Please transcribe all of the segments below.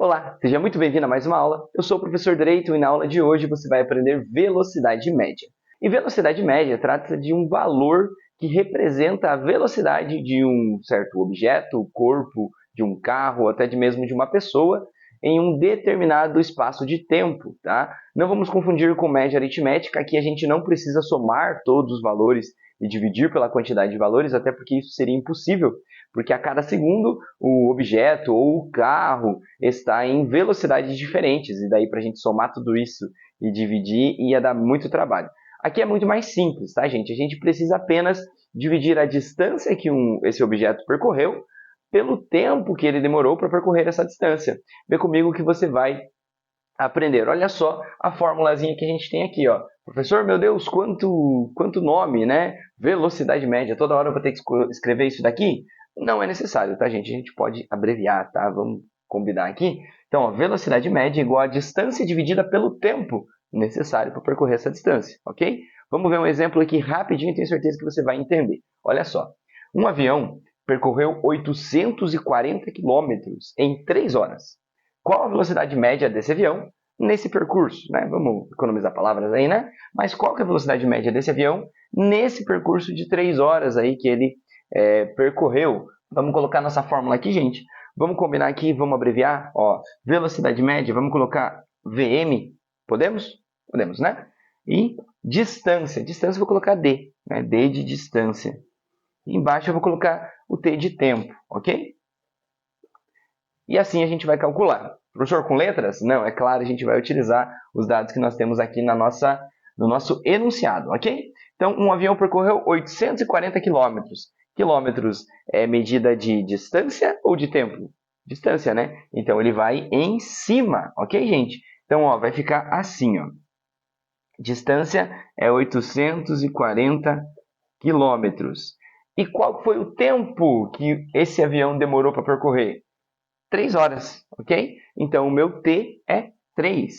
Olá, seja muito bem-vindo a mais uma aula. Eu sou o professor Dreyton e na aula de hoje você vai aprender velocidade média. E velocidade média trata de um valor que representa a velocidade de um certo objeto, corpo, de um carro, ou até mesmo de uma pessoa, em um determinado espaço de tempo, tá? Não vamos confundir com média aritmética, aqui a gente não precisa somar todos os valores e dividir pela quantidade de valores, até porque isso seria impossível, porque a cada segundo o objeto ou o carro está em velocidades diferentes, e daí para a gente somar tudo isso e dividir ia dar muito trabalho. Aqui é muito mais simples, tá, gente? A gente precisa apenas dividir a distância que esse objeto percorreu pelo tempo que ele demorou para percorrer essa distância. Vê comigo que você vai aprender. Olha só a formulazinha que a gente tem aqui, ó. Professor, meu Deus, quanto nome, né? Velocidade média. Toda hora eu vou ter que escrever isso daqui? Não é necessário, tá, gente? A gente pode abreviar, tá? Vamos combinar aqui. Então, ó, velocidade média é igual a distância dividida pelo tempo necessário para percorrer essa distância, ok? Vamos ver um exemplo aqui rapidinho, tenho certeza que você vai entender. Olha só, um avião percorreu 840 quilômetros em 3 horas. Qual a velocidade média desse avião nesse percurso, né? Vamos economizar palavras aí, né? Mas qual que é a velocidade média desse avião nesse percurso de 3 horas aí que ele percorreu? Vamos colocar nossa fórmula aqui, gente. Vamos combinar aqui, vamos abreviar. Ó, velocidade média, vamos colocar VM. Podemos? Podemos, né? E distância. Distância eu vou colocar D, né? D de distância. E embaixo eu vou colocar o T de tempo, ok? E assim a gente vai calcular. Professor, com letras? Não, é claro, a gente vai utilizar os dados que nós temos aqui no nosso enunciado, ok? Então, um avião percorreu 840 quilômetros. Quilômetros é medida de distância ou de tempo? Distância, né? Então, ele vai em cima, ok, gente? Então, ó, vai ficar assim, ó. Distância é 840 quilômetros. E qual foi o tempo que esse avião demorou para percorrer? 3 horas, ok? Então, o meu T é 3.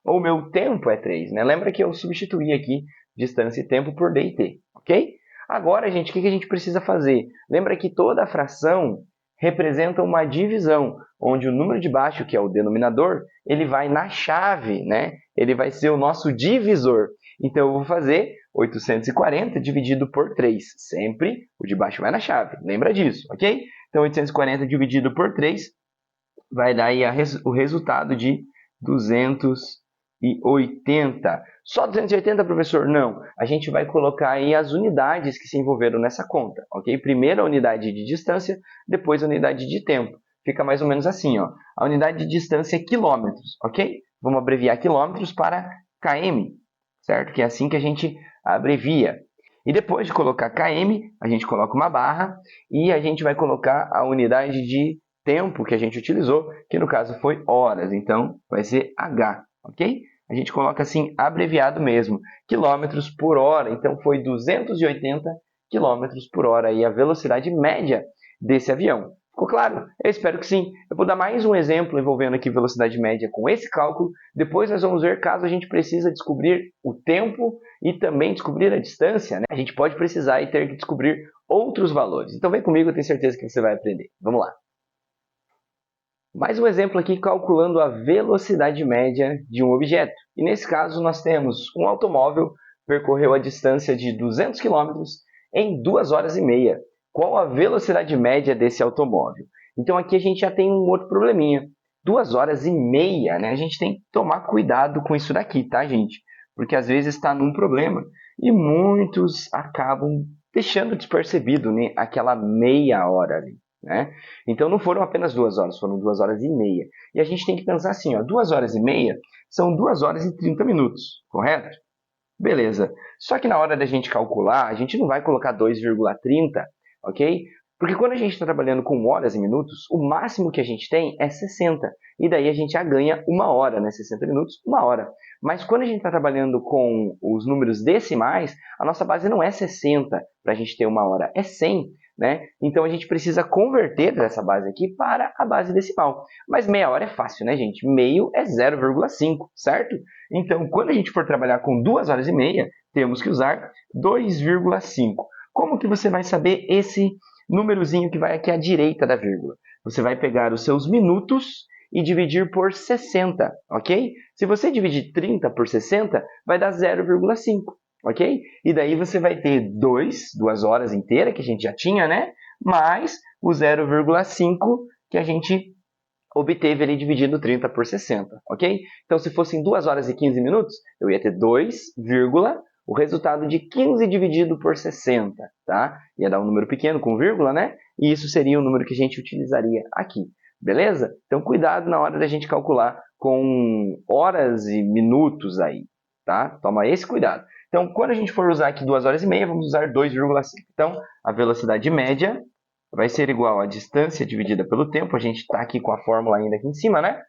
Ou o meu tempo é 3, né? Lembra que eu substituí aqui distância e tempo por D e T, ok? Agora, gente, o que a gente precisa fazer? Lembra que toda fração representa uma divisão, onde o número de baixo, que é o denominador, ele vai na chave, né? Ele vai ser o nosso divisor. Então, eu vou fazer 840 dividido por 3. Sempre o de baixo vai na chave. Lembra disso, ok? Então, 840 dividido por 3 vai dar aí o resultado de 280. Só 280, professor? Não. A gente vai colocar aí as unidades que se envolveram nessa conta, ok? Primeiro a unidade de distância, depois a unidade de tempo. Fica mais ou menos assim, ó. A unidade de distância é quilômetros, ok? Vamos abreviar quilômetros para km, certo? Que é assim que a gente abrevia. E depois de colocar km, a gente coloca uma barra e a gente vai colocar a unidade de tempo que a gente utilizou, que no caso foi horas, então vai ser H, ok? A gente coloca assim, abreviado mesmo, quilômetros por hora, então foi 280 quilômetros por hora aí a velocidade média desse avião. Ficou claro? Eu espero que sim. Eu vou dar mais um exemplo envolvendo aqui velocidade média com esse cálculo. Depois nós vamos ver caso a gente precisa descobrir o tempo e também descobrir a distância, né? A gente pode precisar e ter que descobrir outros valores. Então vem comigo, eu tenho certeza que você vai aprender. Vamos lá. Mais um exemplo aqui calculando a velocidade média de um objeto. E nesse caso nós temos um automóvel percorreu a distância de 200 km em 2 horas e meia. Qual a velocidade média desse automóvel? Então aqui a gente já tem um outro probleminha. 2 horas e meia, né? A gente tem que tomar cuidado com isso daqui, tá, gente? Porque às vezes está num problema e muitos acabam deixando despercebido, né, aquela meia hora ali. Né? Então não foram apenas 2 horas, foram 2 horas e meia. E a gente tem que pensar assim, ó, 2 horas e meia são 2 horas e 30 minutos, correto? Beleza. Só que na hora da gente calcular, a gente não vai colocar 2,30, ok? Porque quando a gente está trabalhando com horas e minutos, o máximo que a gente tem é 60. E daí a gente já ganha 1 hora, né? 60 minutos, 1 hora. Mas quando a gente está trabalhando com os números decimais, a nossa base não é 60 para a gente ter 1 hora, é 100. Né? Então a gente precisa converter essa base aqui para a base decimal. Mas meia hora é fácil, né, gente? Meio é 0,5, certo? Então, quando a gente for trabalhar com 2 horas e meia, temos que usar 2,5. Como que você vai saber esse númerozinho que vai aqui à direita da vírgula? Você vai pegar os seus minutos e dividir por 60, ok? Se você dividir 30 por 60, vai dar 0,5, ok? E daí você vai ter 2 horas inteiras, que a gente já tinha, né? Mais o 0,5 que a gente obteve ali dividindo 30 por 60, ok? Então, se fossem 2 horas e 15 minutos, eu ia ter 2, o resultado de 15 dividido por 60, tá? Ia dar um número pequeno com vírgula, né? E isso seria o número que a gente utilizaria aqui, beleza? Então, cuidado na hora da gente calcular com horas e minutos aí, tá? Toma esse cuidado. Então, quando a gente for usar aqui 2 horas e meia, vamos usar 2,5. Então, a velocidade média vai ser igual à distância dividida pelo tempo. A gente está aqui com a fórmula ainda aqui em cima, né?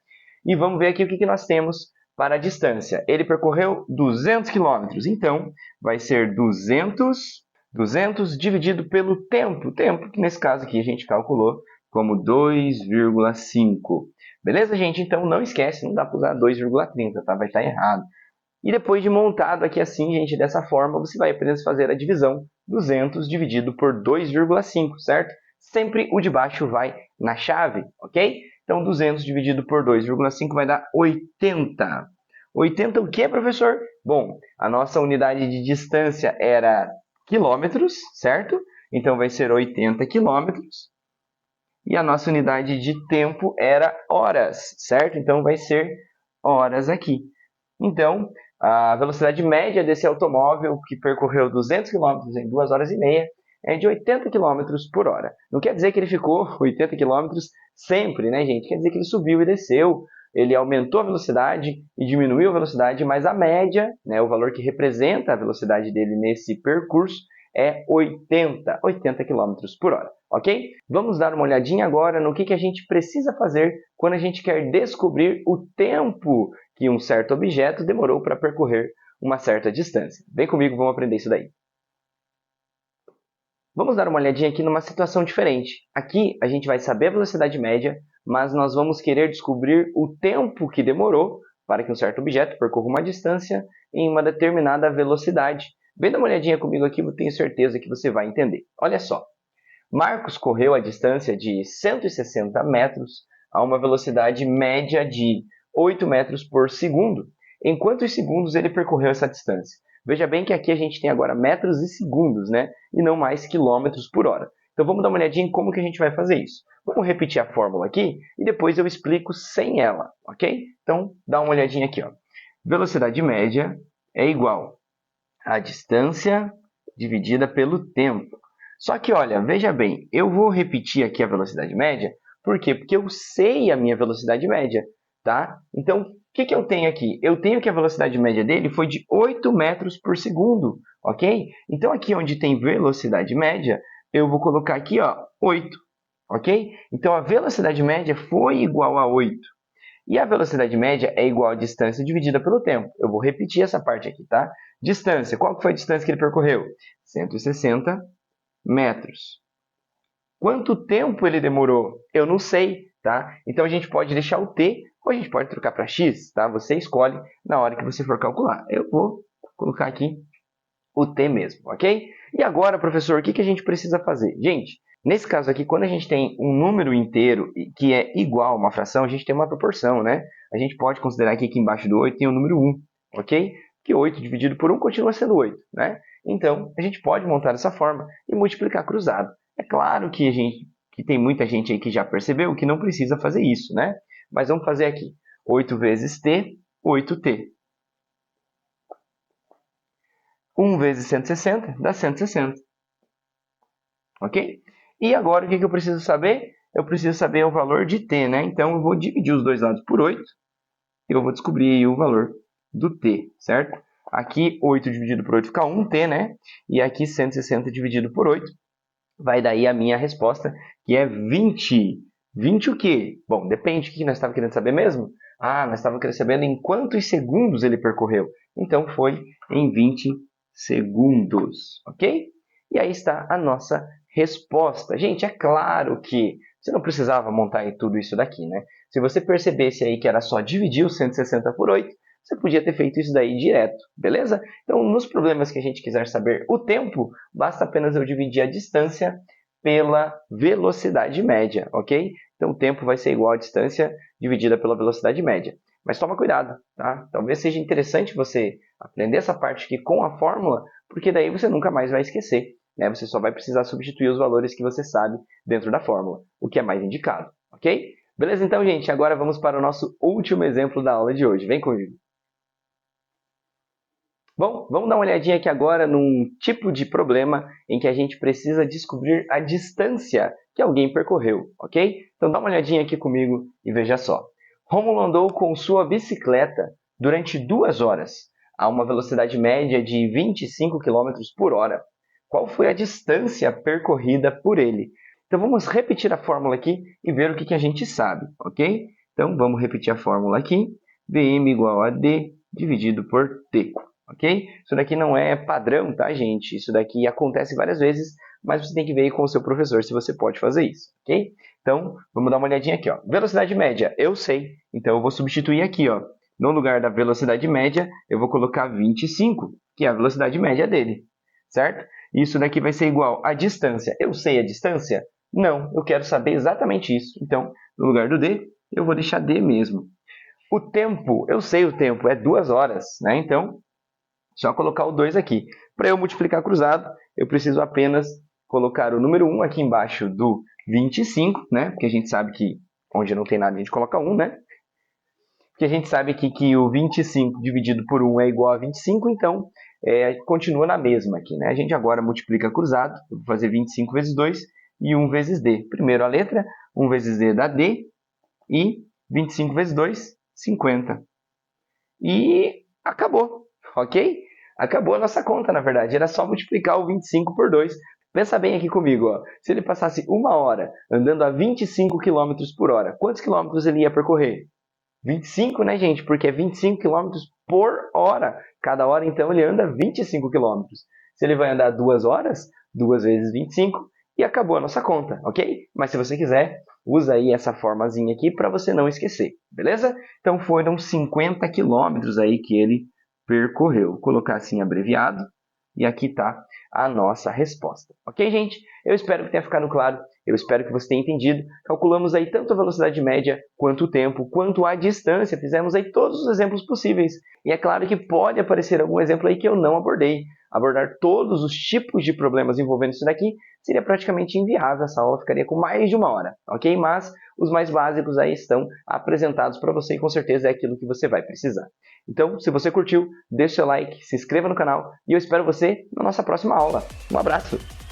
E vamos ver aqui o que nós temos para a distância. Ele percorreu 200 km, então vai ser 200 dividido pelo tempo. Tempo que nesse caso aqui a gente calculou como 2,5. Beleza, gente? Então não esquece, não dá para usar 2,30, tá? Vai estar errado. E depois de montado aqui assim, gente, dessa forma, você vai apenas fazer a divisão. 200 dividido por 2,5, certo? Sempre o de baixo vai na chave, ok? Então, 200 dividido por 2,5 vai dar 80. 80 o que, professor? Bom, a nossa unidade de distância era quilômetros, certo? Então, vai ser 80 quilômetros. E a nossa unidade de tempo era horas, certo? Então, vai ser horas aqui. Então, a velocidade média desse automóvel que percorreu 200 km em 2 horas e meia é de 80 km por hora. Não quer dizer que ele ficou 80 km sempre, né, gente? Quer dizer que ele subiu e desceu, ele aumentou a velocidade e diminuiu a velocidade, mas a média, né, o valor que representa a velocidade dele nesse percurso, é 80 km por hora, ok? Vamos dar uma olhadinha agora no que a gente precisa fazer quando a gente quer descobrir o tempo que um certo objeto demorou para percorrer uma certa distância. Vem comigo, vamos aprender isso daí. Vamos dar uma olhadinha aqui numa situação diferente. Aqui a gente vai saber a velocidade média, mas nós vamos querer descobrir o tempo que demorou para que um certo objeto percorra uma distância em uma determinada velocidade. Vem dar uma olhadinha comigo aqui, eu tenho certeza que você vai entender. Olha só, Marcos correu a distância de 160 metros a uma velocidade média de 8 metros por segundo. Em quantos segundos ele percorreu essa distância? Veja bem que aqui a gente tem agora metros e segundos, né? E não mais quilômetros por hora. Então vamos dar uma olhadinha em como que a gente vai fazer isso. Vamos repetir a fórmula aqui e depois eu explico sem ela, ok? Então dá uma olhadinha aqui, ó. Velocidade média é igual a distância dividida pelo tempo. Só que, olha, veja bem, eu vou repetir aqui a velocidade média, por quê? Porque eu sei a minha velocidade média, tá? Então, o que eu tenho aqui? Eu tenho que a velocidade média dele foi de 8 metros por segundo, ok? Então, aqui onde tem velocidade média, eu vou colocar aqui, ó, 8, ok? Então, a velocidade média foi igual a 8. E a velocidade média é igual a distância dividida pelo tempo. Eu vou repetir essa parte aqui, tá? Distância, qual foi a distância que ele percorreu? 160 metros. Quanto tempo ele demorou? Eu não sei, tá? Então a gente pode deixar o t ou a gente pode trocar para x, tá? Você escolhe na hora que você for calcular. Eu vou colocar aqui o t mesmo, ok? E agora, professor, o que a gente precisa fazer? Gente, nesse caso aqui, quando a gente tem um número inteiro que é igual a uma fração, a gente tem uma proporção, né? A gente pode considerar que aqui embaixo do 8 tem o número 1, ok? Que 8 dividido por 1 continua sendo 8, né? Então, a gente pode montar dessa forma e multiplicar cruzado. É claro que tem muita gente aí que já percebeu que não precisa fazer isso, né? Mas vamos fazer aqui. 8 vezes t, 8t. 1 vezes 160 dá 160. Ok? E agora o que eu preciso saber? Eu preciso saber o valor de t, né? Então eu vou dividir os dois lados por 8 e eu vou descobrir o valor do t, certo? Aqui 8 dividido por 8 fica 1t, né? E aqui 160 dividido por 8 vai daí a minha resposta, que é 20. 20 o quê? Bom, depende. O que nós estávamos querendo saber mesmo? Ah, nós estávamos querendo saber em quantos segundos ele percorreu. Então foi em 20 segundos, ok? E aí está a nossa resposta. Gente, é claro que você não precisava montar tudo isso daqui, né? Se você percebesse aí que era só dividir o 160 por 8, você podia ter feito isso daí direto, beleza? Então, nos problemas que a gente quiser saber o tempo, basta apenas eu dividir a distância pela velocidade média, ok? Então, o tempo vai ser igual à distância dividida pela velocidade média. Mas toma cuidado, tá? Talvez seja interessante você aprender essa parte aqui com a fórmula, porque daí você nunca mais vai esquecer, né? Você só vai precisar substituir os valores que você sabe dentro da fórmula, o que é mais indicado, ok? Beleza, então, gente, agora vamos para o nosso último exemplo da aula de hoje. Vem comigo. Bom, vamos dar uma olhadinha aqui agora num tipo de problema em que a gente precisa descobrir a distância que alguém percorreu, ok? Então dá uma olhadinha aqui comigo e veja só. Rômulo andou com sua bicicleta durante 2 horas, a uma velocidade média de 25 km por hora. Qual foi a distância percorrida por ele? Então vamos repetir a fórmula aqui e ver o que a gente sabe, ok? Então vamos repetir a fórmula aqui. Vm igual a D dividido por T. Ok? Isso daqui não é padrão, tá, gente? Isso daqui acontece várias vezes, mas você tem que ver aí com o seu professor se você pode fazer isso, ok? Então, vamos dar uma olhadinha aqui, ó. Velocidade média, eu sei. Então, eu vou substituir aqui, ó. No lugar da velocidade média, eu vou colocar 25, que é a velocidade média dele, certo? Isso daqui vai ser igual à distância. Eu sei a distância? Não, eu quero saber exatamente isso. Então, no lugar do D, eu vou deixar D mesmo. O tempo, eu sei o tempo, é 2 horas, né? Então, só colocar o 2 aqui. Para eu multiplicar cruzado, eu preciso apenas colocar o número 1 aqui embaixo do 25, né? Porque a gente sabe que onde não tem nada a gente coloca 1, né? Porque a gente sabe aqui que o 25 dividido por 1 é igual a 25, então continua na mesma aqui, né? A gente agora multiplica cruzado, eu vou fazer 25 vezes 2 e 1 vezes D. Primeiro a letra, 1 vezes D dá D, e 25 vezes 2, 50. E acabou, ok? Acabou a nossa conta, na verdade. Era só multiplicar o 25 por 2. Pensa bem aqui comigo, ó. Se ele passasse 1 hora andando a 25 km por hora, quantos quilômetros ele ia percorrer? 25, né, gente? Porque é 25 km por hora. Cada hora, então, ele anda 25 km. Se ele vai andar 2 horas, 2 vezes 25, e acabou a nossa conta, ok? Mas se você quiser, usa aí essa formazinha aqui para você não esquecer, beleza? Então, foram 50 km aí que ele percorreu. Vou colocar assim abreviado e aqui está a nossa resposta. Ok, gente? Eu espero que tenha ficado claro, eu espero que você tenha entendido. Calculamos aí tanto a velocidade média, quanto o tempo, quanto a distância. Fizemos aí todos os exemplos possíveis. E é claro que pode aparecer algum exemplo aí que eu não abordei. Abordar todos os tipos de problemas envolvendo isso daqui seria praticamente inviável, essa aula ficaria com mais de 1 hora, ok? Mas os mais básicos aí estão apresentados para você e com certeza é aquilo que você vai precisar. Então, se você curtiu, deixe seu like, se inscreva no canal e eu espero você na nossa próxima aula. Um abraço!